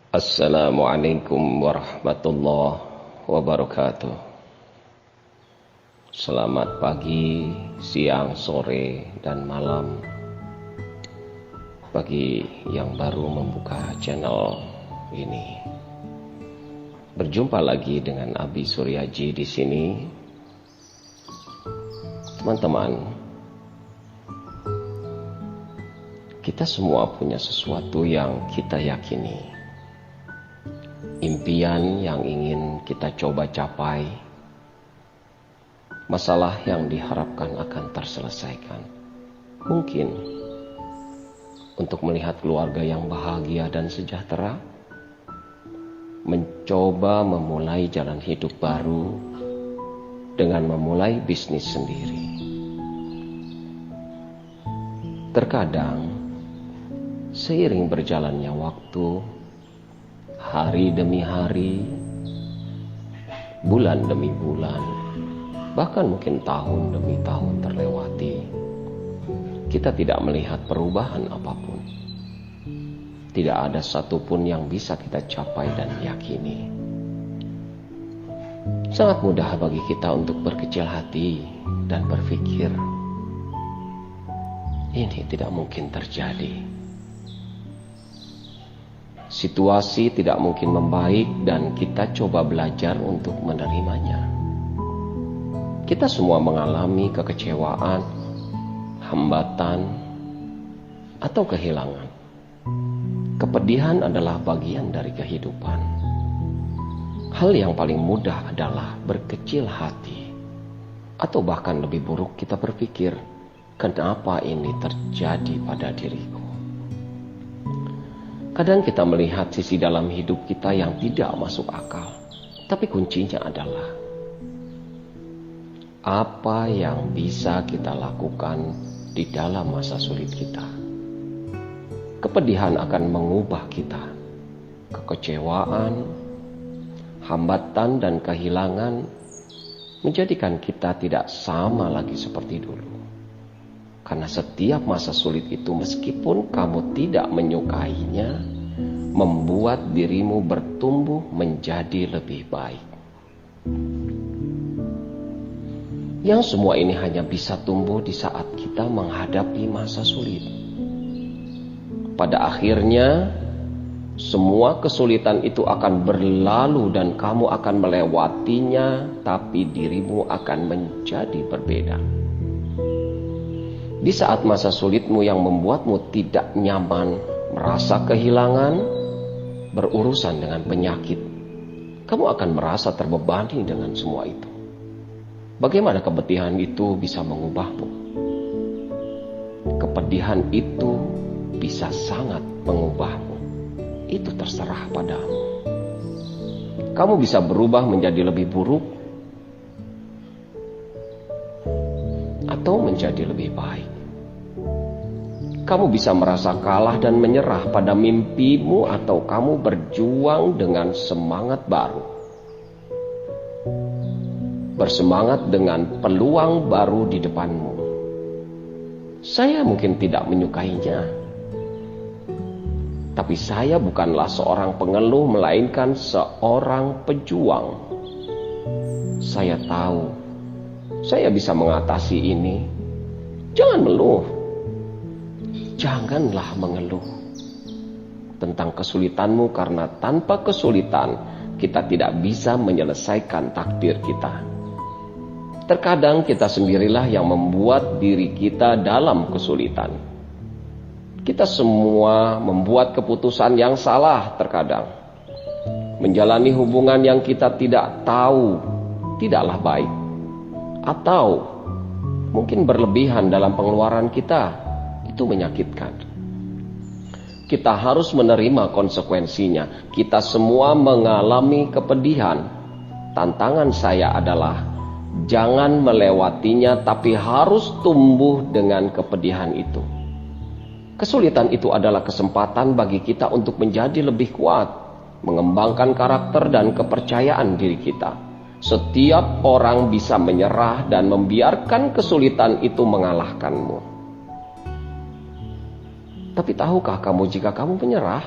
Assalamualaikum warahmatullahi wabarakatuh. Selamat pagi, siang, sore, dan malam bagi yang baru membuka channel ini. Berjumpa lagi dengan Abi Suryaji di sini. Teman-teman, kita semua punya sesuatu yang kita yakini. Impian yang ingin kita coba capai, masalah yang diharapkan akan terselesaikan. Mungkin untuk melihat keluarga yang bahagia dan sejahtera, mencoba memulai jalan hidup baru dengan memulai bisnis sendiri. Terkadang seiring berjalannya waktu, hari demi hari, bulan demi bulan, bahkan mungkin tahun demi tahun terlewati, kita tidak melihat perubahan apapun. Tidak ada satupun yang bisa kita capai dan yakini. Sangat mudah bagi kita untuk berkecil hati dan berpikir, ini tidak mungkin terjadi. Situasi tidak mungkin membaik dan kita coba belajar untuk menerimanya. Kita semua mengalami kekecewaan, hambatan, atau kehilangan. Kepedihan adalah bagian dari kehidupan. Hal yang paling mudah adalah berkecil hati. Atau bahkan lebih buruk kita berpikir, kenapa ini terjadi pada diriku? Kadang kita melihat sisi dalam hidup kita yang tidak masuk akal. Tapi kuncinya adalah apa yang bisa kita lakukan di dalam masa sulit kita. Kepedihan akan mengubah kita. Kekecewaan, hambatan dan kehilangan menjadikan kita tidak sama lagi seperti dulu. Karena setiap masa sulit itu, meskipun kamu tidak menyukainya, membuat dirimu bertumbuh menjadi lebih baik. Yang semua ini hanya bisa tumbuh di saat kita menghadapi masa sulit. Pada akhirnya, semua kesulitan itu akan berlalu dan kamu akan melewatinya, tapi dirimu akan menjadi berbeda. Di saat masa sulitmu yang membuatmu tidak nyaman, merasa kehilangan, berurusan dengan penyakit, kamu akan merasa terbebani dengan semua itu. Bagaimana kepedihan itu bisa mengubahmu? Kepedihan itu bisa sangat mengubahmu. Itu terserah padamu. Kamu bisa berubah menjadi lebih buruk atau menjadi lebih baik. Kamu bisa merasa kalah dan menyerah pada mimpimu, atau kamu berjuang dengan semangat baru. Bersemangat dengan peluang baru di depanmu. Saya mungkin tidak menyukainya. Tapi saya bukanlah seorang pengeluh, melainkan seorang pejuang. Saya tahu saya bisa mengatasi ini. Jangan mengeluh. Janganlah mengeluh tentang kesulitanmu, karena tanpa kesulitan kita tidak bisa menyelesaikan takdir kita. Terkadang kita sendirilah yang membuat diri kita dalam kesulitan. Kita semua membuat keputusan yang salah terkadang. Menjalani hubungan yang kita tidak tahu tidaklah baik. Atau mungkin berlebihan dalam pengeluaran kita. Itu menyakitkan. Kita harus menerima konsekuensinya. Kita semua mengalami kepedihan. Tantangan saya adalah jangan melewatinya, tapi harus tumbuh dengan kepedihan itu. Kesulitan itu adalah kesempatan bagi kita untuk menjadi lebih kuat, mengembangkan karakter dan kepercayaan diri kita. Setiap orang bisa menyerah dan membiarkan kesulitan itu mengalahkanmu. Tapi tahukah kamu, jika kamu menyerah,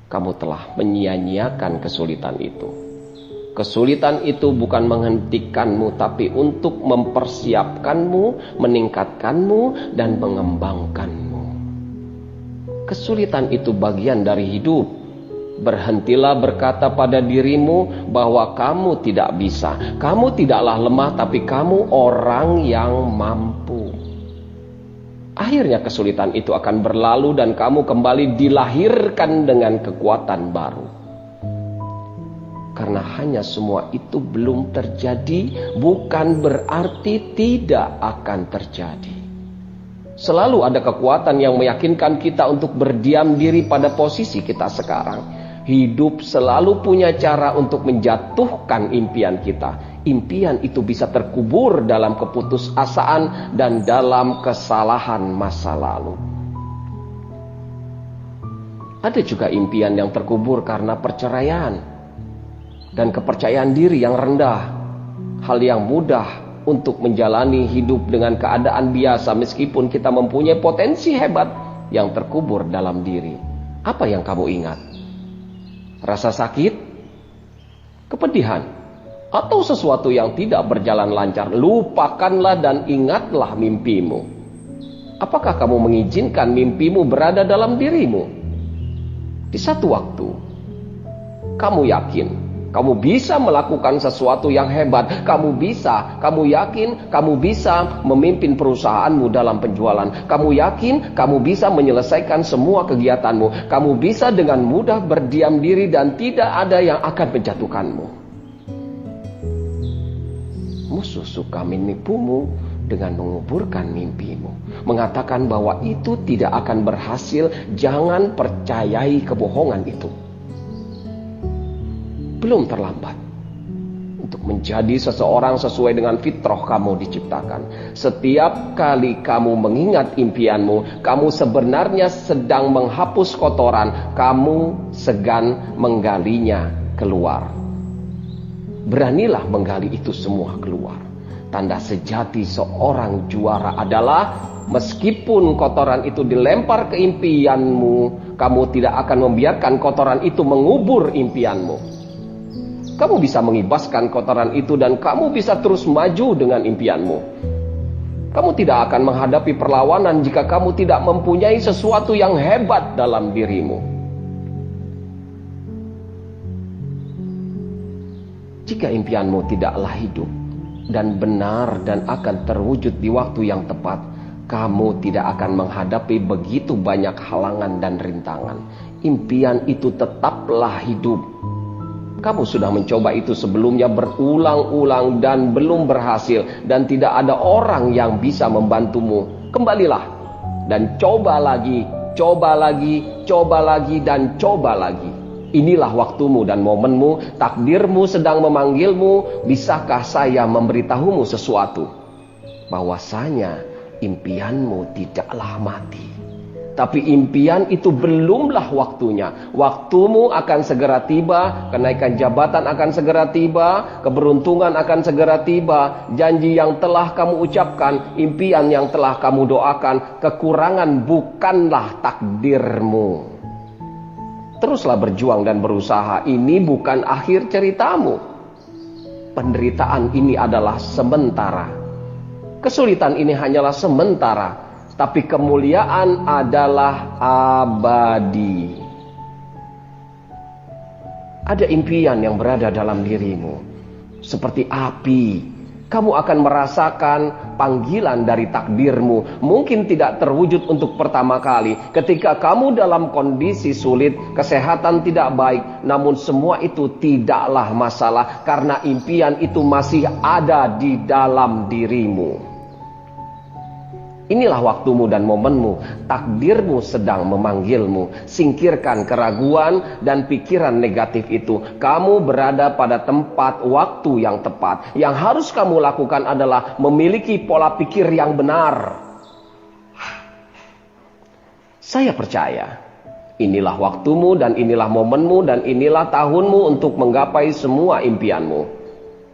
kamu telah menyia-nyiakan kesulitan itu. Kesulitan itu bukan menghentikanmu, tapi untuk mempersiapkanmu, meningkatkanmu, dan mengembangkanmu. Kesulitan itu bagian dari hidup. Berhentilah berkata pada dirimu bahwa kamu tidak bisa. Kamu tidaklah lemah, tapi kamu orang yang mampu. Akhirnya kesulitan itu akan berlalu dan kamu kembali dilahirkan dengan kekuatan baru. Karena hanya semua itu belum terjadi, bukan berarti tidak akan terjadi. Selalu ada kekuatan yang meyakinkan kita untuk berdiam diri pada posisi kita sekarang. Hidup selalu punya cara untuk menjatuhkan impian kita. Impian itu bisa terkubur dalam keputusasaan dan dalam kesalahan masa lalu. Ada juga impian yang terkubur karena perceraian dan kepercayaan diri yang rendah. Hal yang mudah untuk menjalani hidup dengan keadaan biasa meskipun kita mempunyai potensi hebat yang terkubur dalam diri. Apa yang kamu ingat? Rasa sakit? Kepedihan? Atau sesuatu yang tidak berjalan lancar? Lupakanlah dan ingatlah mimpimu. Apakah kamu mengizinkan mimpimu berada dalam dirimu? Di satu waktu, kamu yakin kamu bisa melakukan sesuatu yang hebat. Kamu yakin kamu bisa memimpin perusahaanmu dalam penjualan. Kamu yakin kamu bisa menyelesaikan semua kegiatanmu. Kamu bisa dengan mudah berdiam diri dan tidak ada yang akan menjatuhkanmu. Musuh suka menipumu dengan menguburkan mimpimu. Mengatakan bahwa itu tidak akan berhasil. Jangan percayai kebohongan itu. Belum terlambat untuk menjadi seseorang sesuai dengan fitrah kamu diciptakan. Setiap kali kamu mengingat impianmu, kamu sebenarnya sedang menghapus kotoran. Kamu segan menggalinya keluar. Beranilah menggali itu semua keluar. Tanda sejati seorang juara adalah meskipun kotoran itu dilempar ke impianmu, kamu tidak akan membiarkan kotoran itu mengubur impianmu. Kamu bisa mengibaskan kotoran itu dan kamu bisa terus maju dengan impianmu. Kamu tidak akan menghadapi perlawanan jika kamu tidak mempunyai sesuatu yang hebat dalam dirimu. Jika impianmu tidaklah hidup dan benar dan akan terwujud di waktu yang tepat, kamu tidak akan menghadapi begitu banyak halangan dan rintangan. Impian itu tetaplah hidup. Kamu sudah mencoba itu sebelumnya berulang-ulang dan belum berhasil, dan tidak ada orang yang bisa membantumu. Kembalilah dan coba lagi, dan coba lagi. Inilah waktumu dan momenmu. Takdirmu sedang memanggilmu. Bisakah saya memberitahumu sesuatu? Bahwasanya impianmu tidaklah mati. Tapi impian itu belumlah waktunya. Waktumu akan segera tiba. Kenaikan jabatan akan segera tiba. Keberuntungan akan segera tiba. Janji yang telah kamu ucapkan, impian yang telah kamu doakan, kekurangan bukanlah takdirmu. Teruslah berjuang dan berusaha. Ini bukan akhir ceritamu. Penderitaan ini adalah sementara. Kesulitan ini hanyalah sementara. Tapi kemuliaan adalah abadi. Ada impian yang berada dalam dirimu. Seperti api. Kamu akan merasakan panggilan dari takdirmu. Mungkin tidak terwujud untuk pertama kali. Ketika kamu dalam kondisi sulit, kesehatan tidak baik. Namun semua itu tidaklah masalah. Karena impian itu masih ada di dalam dirimu. Inilah waktumu dan momenmu. Takdirmu sedang memanggilmu. Singkirkan keraguan dan pikiran negatif itu. Kamu berada pada tempat waktu yang tepat. Yang harus kamu lakukan adalah memiliki pola pikir yang benar. Saya percaya inilah waktumu dan inilah momenmu dan inilah tahunmu untuk menggapai semua impianmu.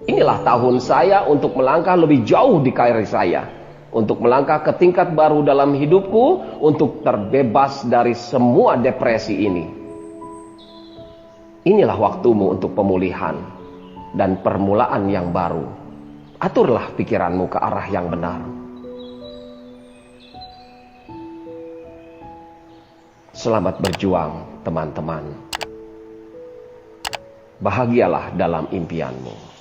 Inilah tahun saya untuk melangkah lebih jauh di karir saya. Untuk melangkah ke tingkat baru dalam hidupku. Untuk terbebas dari semua depresi ini. Inilah waktumu untuk pemulihan dan permulaan yang baru. Aturlah pikiranmu ke arah yang benar. Selamat berjuang, teman-teman. Bahagialah dalam impianmu.